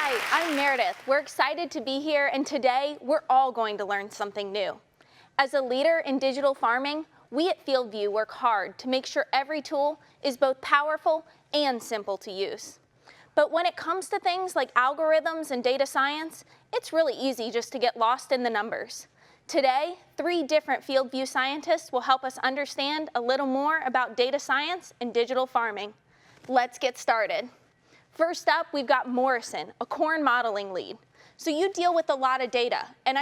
Hi, I'm Meredith. We're excited to be here, and today we're all going to learn something new. As a leader in digital farming, we at FieldView work hard to make sure every tool is both powerful and simple to use. But when it comes to things like algorithms and data science, it's really easy just to get lost in the numbers. Today, 3 different FieldView scientists will help us understand a little more about data science and digital farming. Let's get started. First up, we've got Morrison, a corn modeling lead. So you deal with a lot of data, and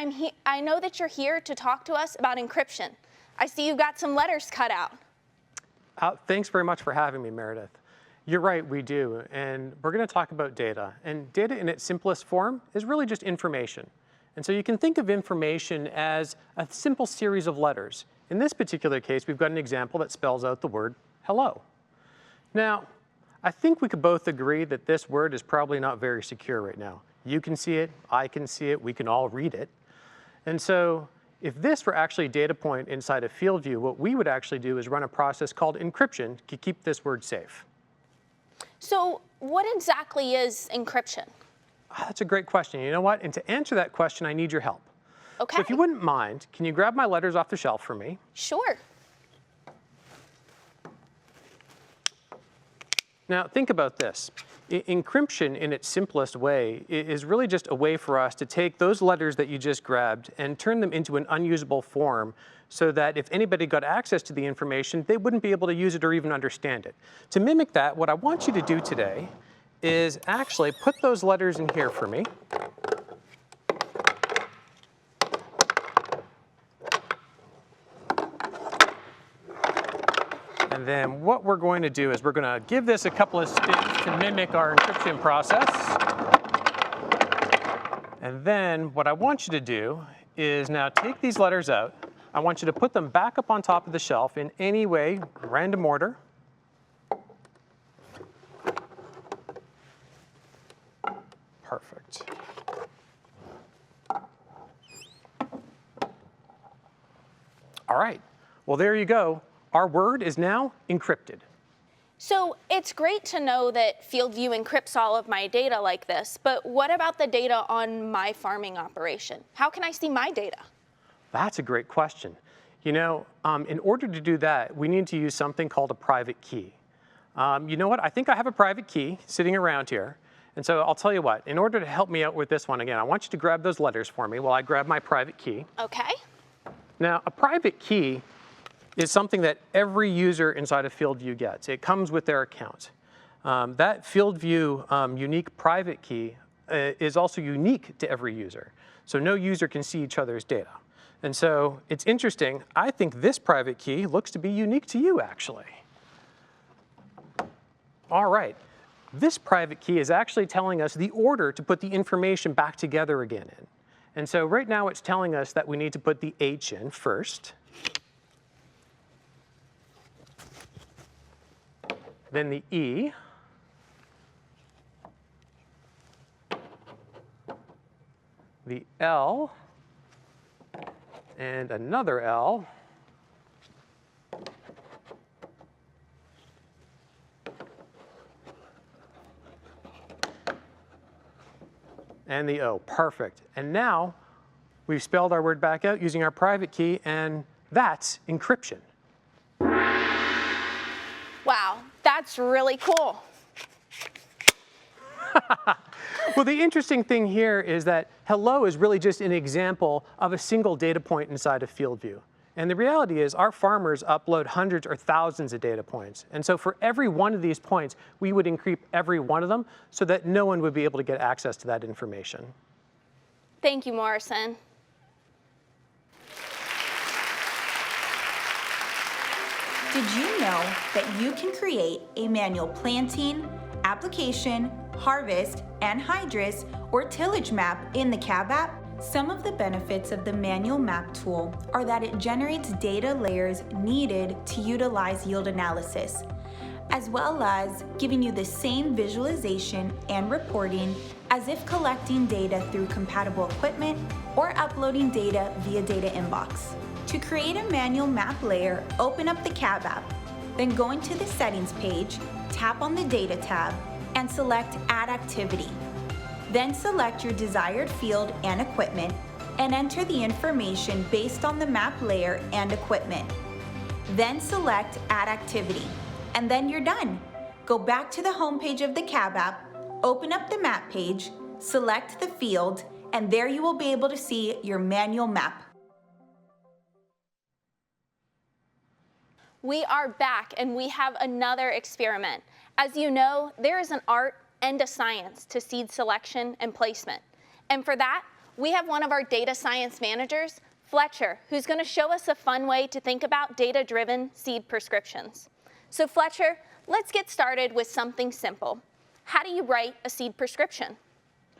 I know that you're here to talk to us about encryption. I see you've got some letters cut out. Thanks very much for having me, Meredith. You're right, we do, and we're going to talk about data. And data in its simplest form is really just information. And so you can think of information as a simple series of letters. In this particular case, we've got an example that spells out the word hello. Now, I think we could both agree that this word is probably not very secure right now. You can see it, I can see it, we can all read it. And so if this were actually a data point inside of FieldView, what we would actually do is run a process called encryption to keep this word safe. So what exactly is encryption? That's a great question. You know what? And to answer that question, I need your help. Okay. So if you wouldn't mind, can you grab my letters off the shelf for me? Sure. Now, think about this. Encryption in its simplest way is really just a way for us to take those letters that you just grabbed and turn them into an unusable form so that if anybody got access to the information, they wouldn't be able to use it or even understand it. To mimic that, what I want you to do today is actually put those letters in here for me. And then what we're going to do is we're going to give this a couple of spins to mimic our encryption process. And then what I want you to do is now take these letters out. I want you to put them back up on top of the shelf in any way, random order. Perfect. All right. Well, there you go. Our word is now encrypted. So it's great to know that FieldView encrypts all of my data like this, but what about the data on my farming operation? How can I see my data? That's a great question. You know, in order to do that, we need to use something called a private key. You know what? I think I have a private key sitting around here. And so I'll tell you what, in order to help me out with this one again, I want you to grab those letters for me while I grab my private key. Okay. Now, a private key is something that every user inside of FieldView gets. It comes with their account. That FieldView unique private key is also unique to every user. So no user can see each other's data. And so it's interesting. I think this private key looks to be unique to you, actually. All right. This private key is actually telling us the order to put the information back together again in. And so right now it's telling us that we need to put the H in first. Then the E, the L, and another L, and the O. Perfect. And now we've spelled our word back out using our private key, and that's encryption. Wow, that's really cool. Well, the interesting thing here is that hello is really just an example of a single data point inside of FieldView. And the reality is our farmers upload hundreds or thousands of data points. And so for every one of these points, we would encrypt every one of them so that no one would be able to get access to that information. Thank you, Morrison. Did you know that you can create a manual planting, application, harvest, and hydrous or tillage map in the CAB app? Some of the benefits of the manual map tool are that it generates data layers needed to utilize yield analysis, as well as giving you the same visualization and reporting as if collecting data through compatible equipment or uploading data via data inbox. To create a manual map layer, open up the CAB app, then go into the settings page, tap on the Data tab, and select Add Activity. Then select your desired field and equipment and enter the information based on the map layer and equipment. Then select Add Activity, and then you're done. Go back to the home page of the CAB app, open up the map page, select the field, and there you will be able to see your manual map. We are back and we have another experiment. As you know, there is an art and a science to seed selection and placement. And for that, we have one of our data science managers, Fletcher, who's going to show us a fun way to think about data-driven seed prescriptions. So Fletcher, let's get started with something simple. How do you write a seed prescription?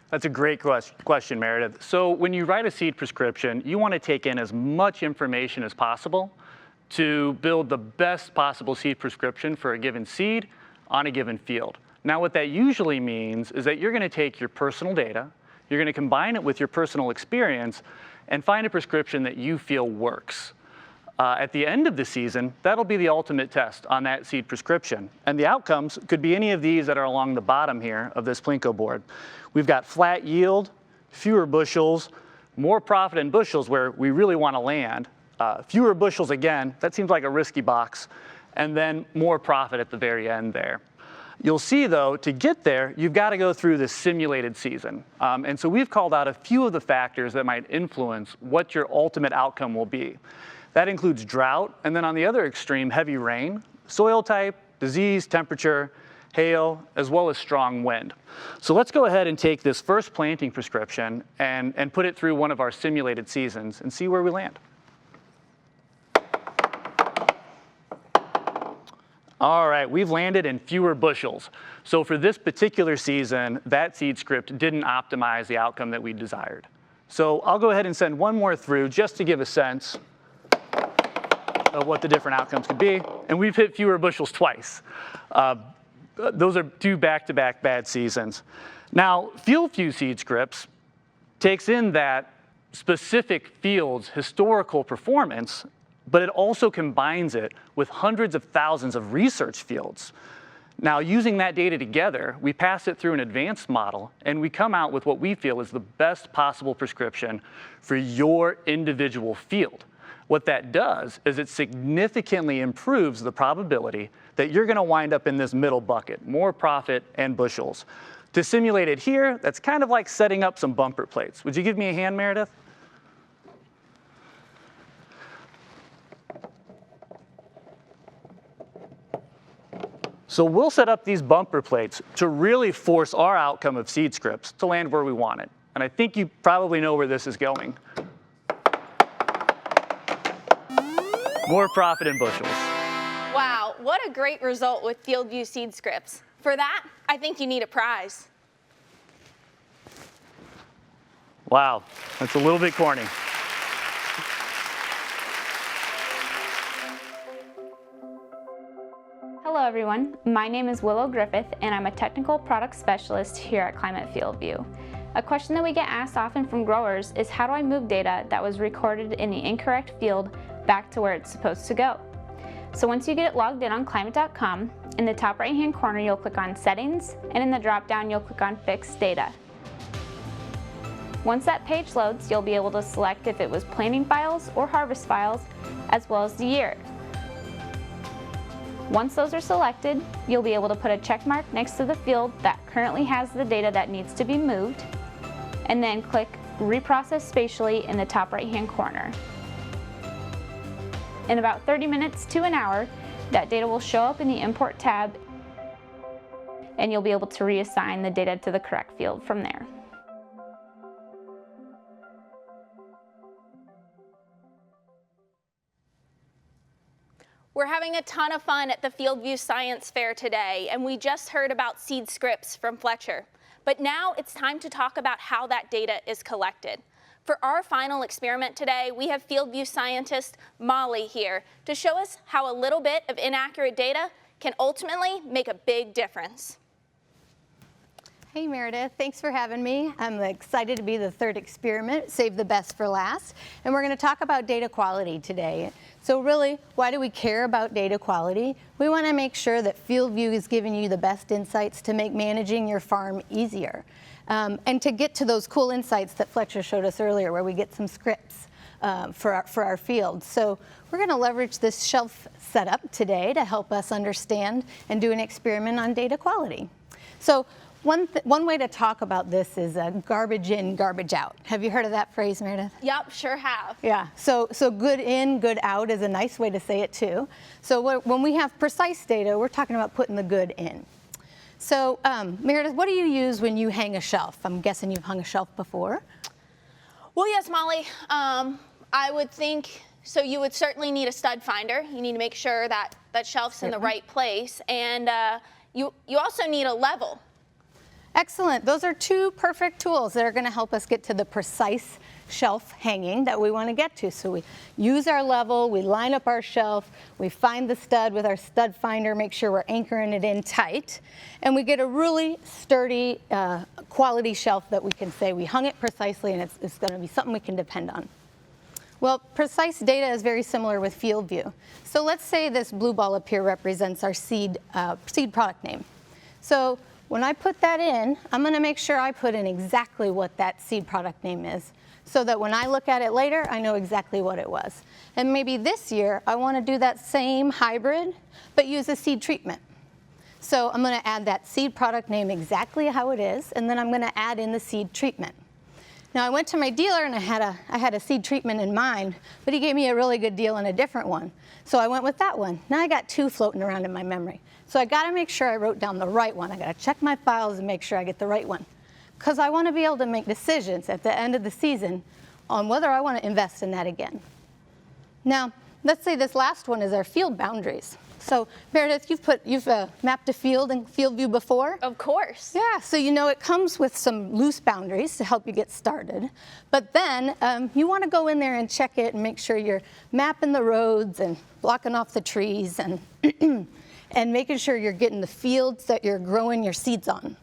That's a great question, Meredith. So when you write a seed prescription, you want to take in as much information as possible to build the best possible seed prescription for a given seed on a given field. Now, what that usually means is that you're going to take your personal data, you're going to combine it with your personal experience, and find a prescription that you feel works. At the end of the season, that'll be the ultimate test on that seed prescription. And the outcomes could be any of these that are along the bottom here of this Plinko board. We've got flat yield, fewer bushels, more profit in bushels where we really want to land, fewer bushels again, that seems like a risky box, and then more profit at the very end there. You'll see, though, to get there, you've got to go through this simulated season. And so we've called out a few of the factors that might influence what your ultimate outcome will be. That includes drought, and then on the other extreme, heavy rain, soil type, disease, temperature, hail, as well as strong wind. So let's go ahead and take this first planting prescription and put it through one of our simulated seasons and see where we land. All right, we've landed in fewer bushels. So for this particular season, that seed script didn't optimize the outcome that we desired. So I'll go ahead and send one more through just to give a sense of what the different outcomes could be. And we've hit fewer bushels twice. Those are two back-to-back bad seasons. Now, FieldView seed scripts takes in that specific field's historical performance, but it also combines it with hundreds of thousands of research fields. Now, using that data together, we pass it through an advanced model, and we come out with what we feel is the best possible prescription for your individual field. What that does is it significantly improves the probability that you're going to wind up in this middle bucket, more profit and bushels. To simulate it here, that's kind of like setting up some bumper plates. Would you give me a hand, Meredith? So we'll set up these bumper plates to really force our outcome of seed scripts to land where we want it. And I think you probably know where this is going. More profit in bushels. Wow, what a great result with FieldView seed scripts. For that, I think you need a prize. Wow, that's a little bit corny. Hello everyone, my name is Willow Griffith and I'm a technical product specialist here at Climate FieldView. A question that we get asked often from growers is how do I move data that was recorded in the incorrect field back to where it's supposed to go? So once you get it logged in on climate.com, in the top right hand corner you'll click on Settings, and in the drop down you'll click on Fix Data. Once that page loads, you'll be able to select if it was planting files or harvest files, as well as the year. Once those are selected, you'll be able to put a check mark next to the field that currently has the data that needs to be moved, and then click Reprocess Spatially in the top right-hand corner. In about 30 minutes to an hour, that data will show up in the Import tab, and you'll be able to reassign the data to the correct field from there. We're having a ton of fun at the FieldView Science Fair today, and we just heard about seed scripts from Fletcher. But now it's time to talk about how that data is collected. For our final experiment today, we have FieldView scientist Molly here to show us how a little bit of inaccurate data can ultimately make a big difference. Hey Meredith, thanks for having me. I'm excited to be the third experiment, save the best for last. And we're going to talk about data quality today. So really, why do we care about data quality? We want to make sure that FieldView is giving you the best insights to make managing your farm easier. And to get to those cool insights that Fletcher showed us earlier, where we get some scripts for our field. So we're going to leverage this shelf setup today to help us understand and do an experiment on data quality. So one way to talk about this is garbage in, garbage out. Have you heard of that phrase, Meredith? Yep, sure have. Yeah, so good in, good out is a nice way to say it too. So when we have precise data, we're talking about putting the good in. So Meredith, what do you use when you hang a shelf? I'm guessing you've hung a shelf before. Well, yes, Molly. I would think, so you would certainly need a stud finder. You need to make sure that that shelf's in the right place. And you also need a level. Excellent. Those are two perfect tools that are going to help us get to the precise shelf hanging that we want to get to. So we use our level, we line up our shelf, we find the stud with our stud finder, make sure we're anchoring it in tight, and we get a really sturdy quality shelf that we can say we hung it precisely and it's going to be something we can depend on. Well, precise data is very similar with FieldView. So let's say this blue ball up here represents our seed product name. So when I put that in, I'm going to make sure I put in exactly what that seed product name is, so that when I look at it later, I know exactly what it was. And maybe this year, I want to do that same hybrid, but use a seed treatment. So I'm going to add that seed product name exactly how it is, and then I'm going to add in the seed treatment. Now I went to my dealer and I had a seed treatment in mind, but he gave me a really good deal on a different one. So I went with that one. Now I got two floating around in my memory. So I got to make sure I wrote down the right one. I got to check my files and make sure I get the right one, because I want to be able to make decisions at the end of the season on whether I want to invest in that again. Now, let's say this last one is our field boundaries. So Meredith, you've mapped a field in FieldView before? Of course. Yeah, so you know it comes with some loose boundaries to help you get started. But then you want to go in there and check it and make sure you're mapping the roads and blocking off the trees and and making sure you're getting the fields that you're growing your seeds on.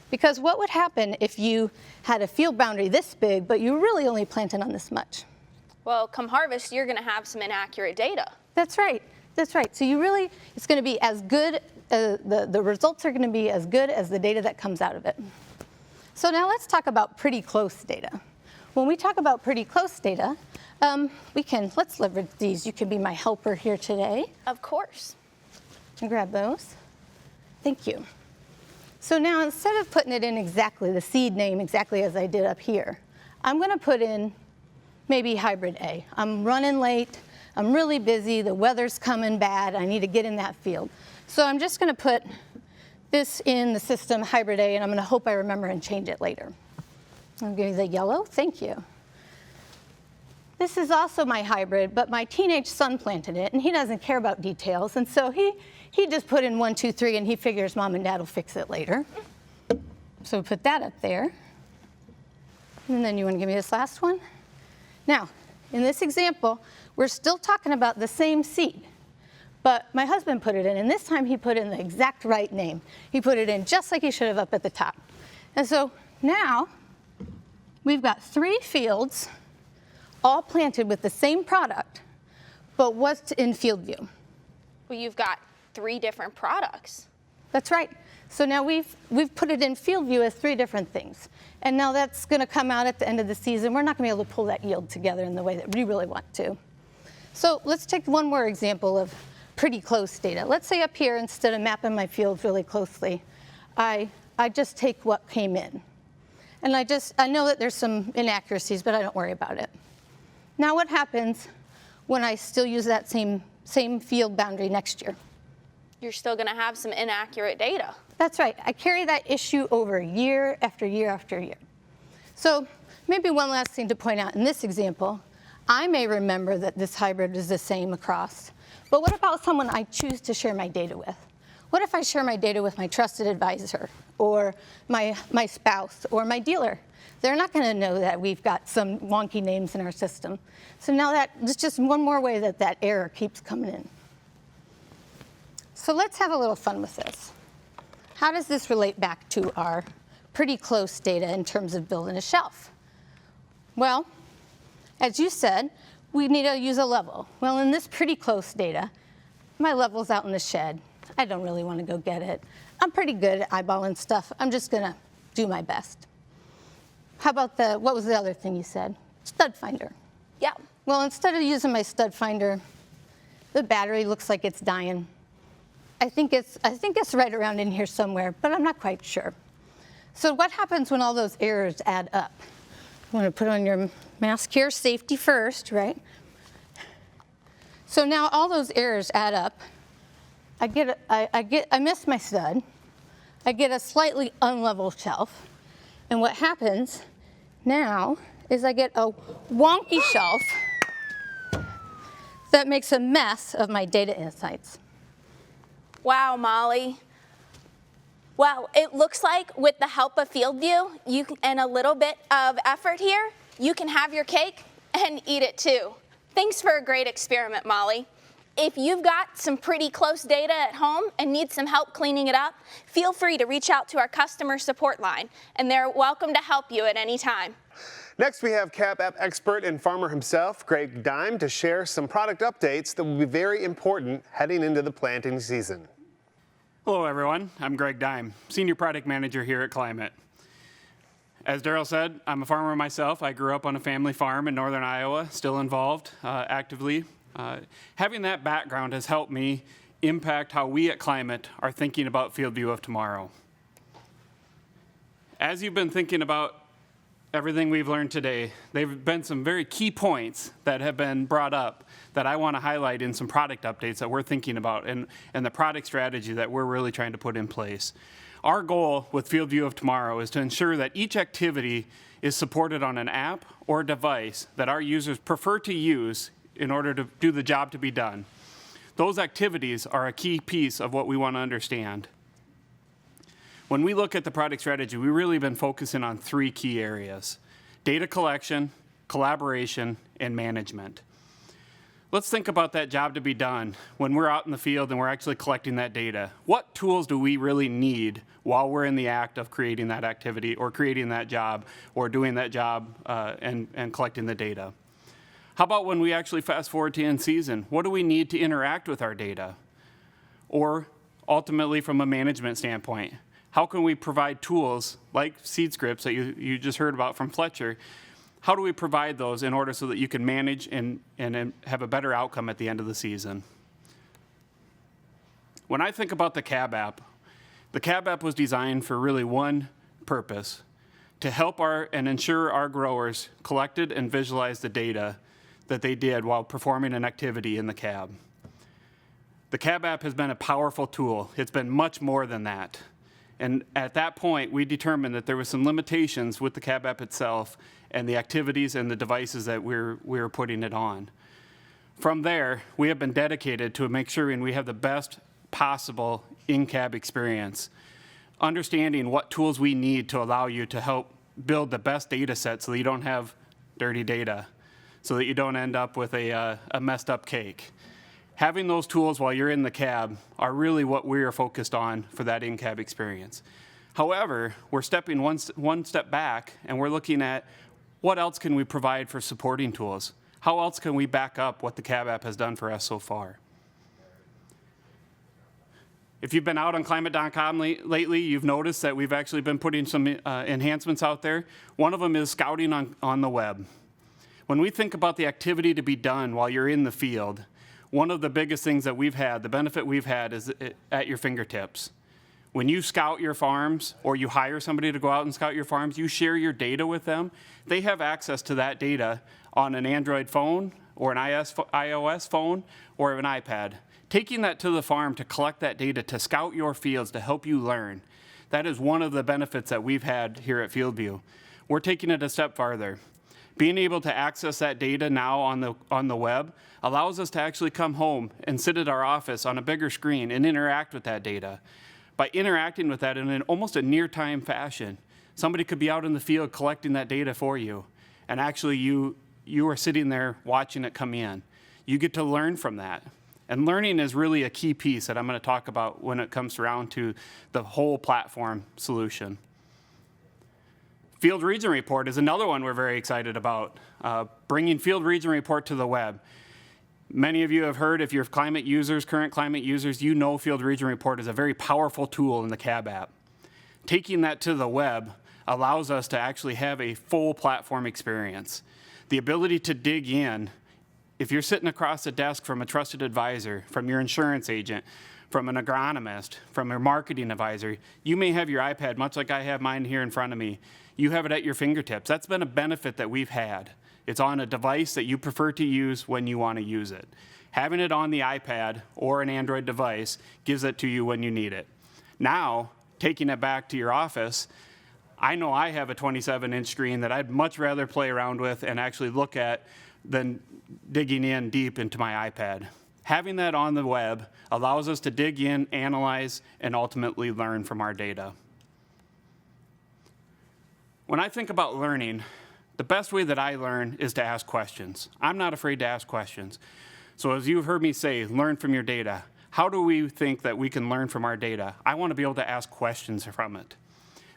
Because what would happen if you had a field boundary this big, but you really only planted on this much? Well, come harvest, you're going to have some inaccurate data. That's right. That's right. So it's going to be as good, the results are going to be as good as the data that comes out of it. So now let's talk about pretty close data. When we talk about pretty close data, let's leverage these. You can be my helper here today. Of course. And grab those. Thank you. So now instead of putting it in exactly the seed name exactly as I did up here, I'm going to put in maybe hybrid A. I'm running late. I'm really busy. The weather's coming bad. I need to get in that field. So I'm just going to put this in the system, hybrid A, and I'm going to hope I remember and change it later. I'll give you the yellow. Thank you. This is also my hybrid, but my teenage son planted it, and he doesn't care about details, and so he just put in 1, 2, 3, and he figures mom and dad will fix it later. So we put that up there. And then you want to give me this last one? Now, in this example, we're still talking about the same seed, but my husband put it in, and this time he put in the exact right name. He put it in just like he should have up at the top. And so now we've got 3 fields all planted with the same product, but what's in FieldView? Well, you've got 3 different products. That's right. So now we've put it in FieldView as 3 different things. And now that's going to come out at the end of the season. We're not going to be able to pull that yield together in the way that we really want to. So let's take one more example of pretty close data. Let's say up here, instead of mapping my fields really closely, I just take what came in. And I know that there's some inaccuracies, but I don't worry about it. Now what happens when I still use that same field boundary next year? You're still going to have some inaccurate data. That's right. I carry that issue over year after year after year. So maybe one last thing to point out in this example, I may remember that this hybrid is the same across, but what about someone I choose to share my data with? What if I share my data with my trusted advisor or my spouse or my dealer? They're not going to know that we've got some wonky names in our system. So now that's just one more way that error keeps coming in. So let's have a little fun with this. How does this relate back to our pretty close data in terms of building a shelf? Well, as you said, we need to use a level. Well, in this pretty close data, my level's out in the shed. I don't really want to go get it. I'm pretty good at eyeballing stuff. I'm just going to do my best. How about what was the other thing you said? Stud finder. Yeah. Well, instead of using my stud finder, the battery looks like it's dying. I think it's right around in here somewhere, but I'm not quite sure. So what happens when all those errors add up? You want to put on your mask here, safety first, right? So now all those errors add up. I miss my stud. I get a slightly unlevel shelf. And what happens now is I get a wonky shelf that makes a mess of my data insights. Wow, Molly. Well, it looks like with the help of FieldView and a little bit of effort here, you can have your cake and eat it too. Thanks for a great experiment, Molly. If you've got some pretty close data at home and need some help cleaning it up, feel free to reach out to our customer support line, and they're welcome to help you at any time. Next, we have CAB app expert and farmer himself, Greg Dime, to share some product updates that will be very important heading into the planting season. Hello, everyone. I'm Greg Dime, Senior Product Manager here at Climate. As Daryl said, I'm a farmer myself. I grew up on a family farm in northern Iowa, still involved actively. Having that background has helped me impact how we at Climate are thinking about FieldView of tomorrow. As you've been thinking about everything we've learned today, there have been some very key points that have been brought up that I want to highlight in some product updates that we're thinking about and the product strategy that we're really trying to put in place. Our goal with FieldView of tomorrow is to ensure that each activity is supported on an app or device that our users prefer to use in order to do the job to be done. Those activities are a key piece of what we want to understand. When we look at the product strategy, we've really been focusing on three key areas: data collection, collaboration, and management. Let's think about that job to be done when we're out in the field and we're actually collecting that data. What tools do we really need while we're in the act of creating that activity or creating that job or doing that job and collecting the data? How about when we actually fast forward to in season? What do we need to interact with our data? Or ultimately from a management standpoint, how can we provide tools like seed scripts that you just heard about from Fletcher? How do we provide those in order so that you can manage and have a better outcome at the end of the season? When I think about the CAB app was designed for really one purpose: to help and ensure our growers collected and visualized the data that they did while performing an activity in the CAB. The CAB app has been a powerful tool. It's been much more than that. And at that point, we determined that there were some limitations with the CAB app itself and the activities and the devices that we were putting it on. From there, we have been dedicated to make sure we have the best possible in-cab experience, understanding what tools we need to allow you to help build the best data set so that you don't have dirty data, so that you don't end up with a messed up cake. Having those tools while you're in the cab are really what we are focused on for that in-cab experience. However, we're stepping one step back and we're looking at what else can we provide for supporting tools? How else can we back up what the CAB app has done for us so far? If you've been out on climate.com lately, you've noticed that we've actually been putting some enhancements out there. One of them is scouting on the web. When we think about the activity to be done while you're in the field, one of the biggest things that the benefit we've had is at your fingertips. When you scout your farms or you hire somebody to go out and scout your farms, you share your data with them. They have access to that data on an Android phone or an iOS phone or an iPad. Taking that to the farm to collect that data, to scout your fields, to help you learn, that is one of the benefits that we've had here at FieldView. We're taking it a step farther. Being able to access that data now on the web allows us to actually come home and sit at our office on a bigger screen and interact with that data. By interacting with that in almost a near-time fashion, somebody could be out in the field collecting that data for you, and actually you are sitting there watching it come in. You get to learn from that. And learning is really a key piece that I'm going to talk about when it comes around to the whole platform solution. Field Region Report is another one we're very excited about, bringing Field Region Report to the web. Many of you have heard, if you're climate users, current climate users, you know Field Region Report is a very powerful tool in the CAB app. Taking that to the web allows us to actually have a full platform experience. The ability to dig in, if you're sitting across the desk from a trusted advisor, from your insurance agent, from an agronomist, from your marketing advisor, you may have your iPad, much like I have mine here in front of me. You have it at your fingertips. That's been a benefit that we've had. It's on a device that you prefer to use when you want to use it. Having it on the iPad or an Android device gives it to you when you need it. Now, taking it back to your office, I know I have a 27-inch screen that I'd much rather play around with and actually look at than digging in deep into my iPad. Having that on the web allows us to dig in, analyze, and ultimately learn from our data. When I think about learning, the best way that I learn is to ask questions. I'm not afraid to ask questions. So as you've heard me say, learn from your data. How do we think that we can learn from our data? I want to be able to ask questions from it.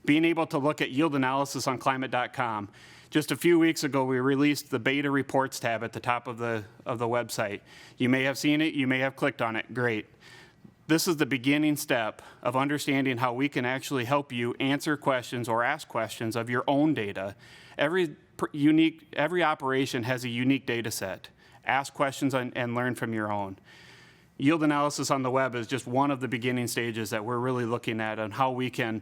Being able to look at yield analysis on climate.com. Just a few weeks ago, we released the beta reports tab at the top of the website. You may have seen it, you may have clicked on it, great. This is the beginning step of understanding how we can actually help you answer questions or ask questions of your own data. Every operation has a unique data set. Ask questions and learn from your own. Yield analysis on the web is just one of the beginning stages that we're really looking at on how we can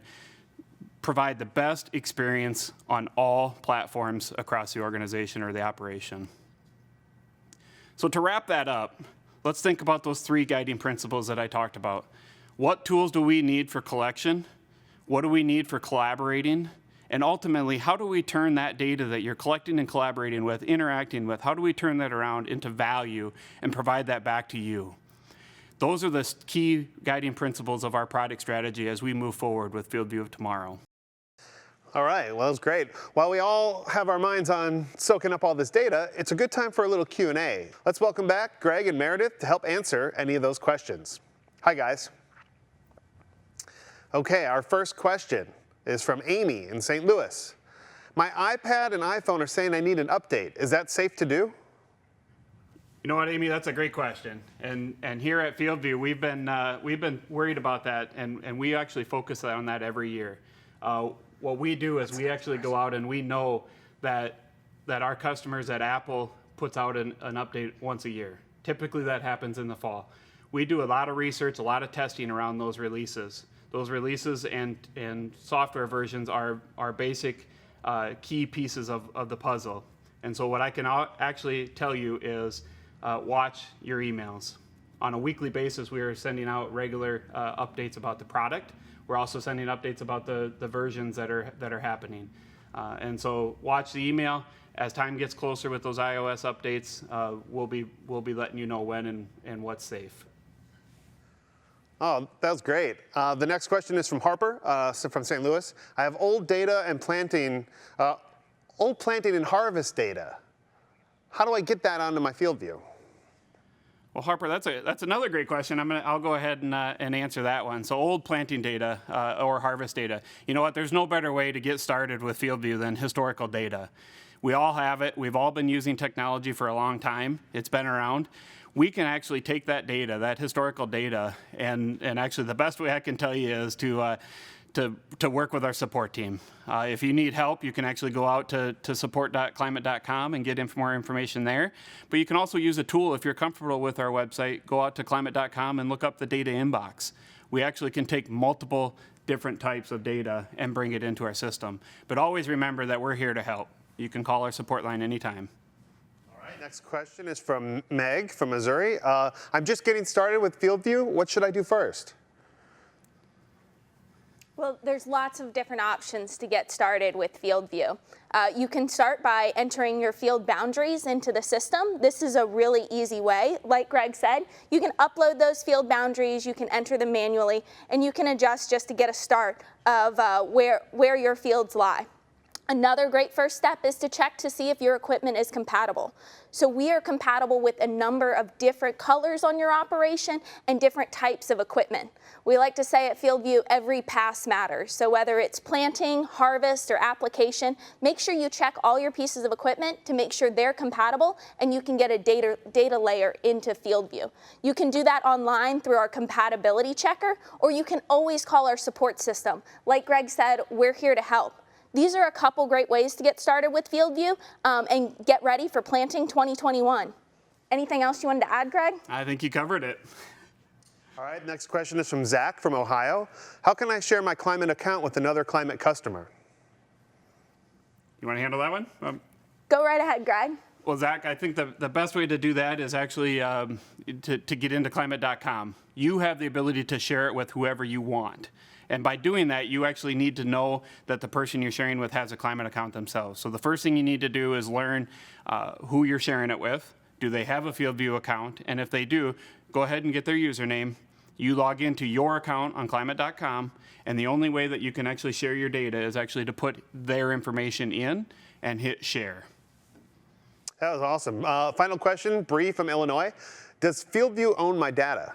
provide the best experience on all platforms across the organization or the operation. So to wrap that up, let's think about those 3 guiding principles that I talked about. What tools do we need for collection? What do we need for collaborating? And ultimately, how do we turn that data that you're collecting and collaborating with, interacting with, how do we turn that around into value and provide that back to you? Those are the key guiding principles of our product strategy as we move forward with FieldView of tomorrow. All right, well, that's great. While we all have our minds on soaking up all this data, it's a good time for a little Q&A. Let's welcome back Greg and Meredith to help answer any of those questions. Hi, guys. Okay, our first question is from Amy in St. Louis. My iPad and iPhone are saying I need an update. Is that safe to do? You know what, Amy, that's a great question. And here at FieldView, we've been worried about that, and we actually focus on that every year. What we do is we actually go out and we know that our customers at Apple puts out an update once a year. Typically that happens in the fall. We do a lot of research, a lot of testing around those releases. Those releases and software versions are basic key pieces of the puzzle. And so what I can actually tell you is watch your emails. On a weekly basis, we are sending out regular updates about the product. We're also sending updates about the versions that are happening. And so watch the email. As time gets closer with those iOS updates, we'll be letting you know when and what's safe. Oh, that was great. The next question is from Harper from St. Louis. I have old data and planting and harvest data. How do I get that onto my FieldView? Well, Harper, that's another great question. I'll go ahead and answer that one. So old planting data or harvest data. You know what? There's no better way to get started with FieldView than historical data. We all have it. We've all been using technology for a long time. It's been around. We can actually take that data, that historical data, and actually the best way I can tell you is to work with our support team. If you need help, you can actually go out to support.climate.com and get more information there. But you can also use a tool if you're comfortable with our website. Go out to climate.com and look up the data inbox. We actually can take multiple different types of data and bring it into our system. But always remember that we're here to help. You can call our support line anytime. All right, next question is from Meg from Missouri. I'm just getting started with FieldView. What should I do first? Well, there's lots of different options to get started with FieldView. You can start by entering your field boundaries into the system. This is a really easy way. Like Greg said, you can upload those field boundaries, you can enter them manually, and you can adjust just to get a start of where your fields lie. Another great first step is to check to see if your equipment is compatible. So we are compatible with a number of different colors on your operation and different types of equipment. We like to say at FieldView, every pass matters. So whether it's planting, harvest, or application, make sure you check all your pieces of equipment to make sure they're compatible and you can get a data layer into FieldView. You can do that online through our compatibility checker, or you can always call our support system. Like Greg said, we're here to help. These are a couple great ways to get started with FieldView and get ready for planting 2021. Anything else you wanted to add, Greg? I think you covered it. All right, next question is from Zach from Ohio. How can I share my climate account with another climate customer? You want to handle that one? Go right ahead, Greg. Well, Zach, I think the best way to do that is actually to get into climate.com. You have the ability to share it with whoever you want. And by doing that, you actually need to know that the person you're sharing with has a climate account themselves. So the first thing you need to do is learn who you're sharing it with. Do they have a FieldView account? And if they do, go ahead and get their username. You log into your account on climate.com, and the only way that you can actually share your data is actually to put their information in and hit share. That was awesome. Final question, Bree from Illinois. Does FieldView own my data?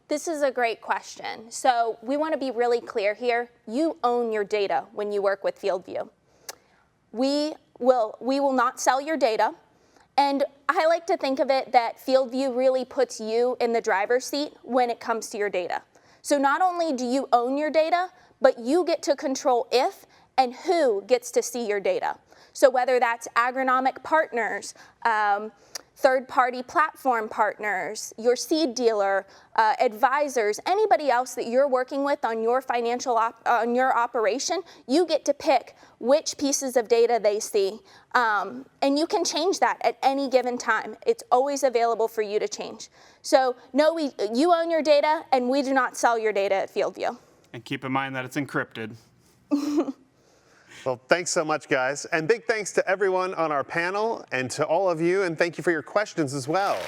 This is a great question. So we want to be really clear here. You own your data when you work with FieldView. We will not sell your data. And I like to think of it that FieldView really puts you in the driver's seat when it comes to your data. So not only do you own your data, but you get to control if and who gets to see your data. So whether that's agronomic partners, third-party platform partners, your seed dealer, advisors, anybody else that you're working with on your on your operation, you get to pick which pieces of data they see. And you can change that at any given time. It's always available for you to change. So no, you own your data, and we do not sell your data at FieldView. And keep in mind that it's encrypted. Well, thanks so much, guys. And big thanks to everyone on our panel and to all of you, and thank you for your questions as well.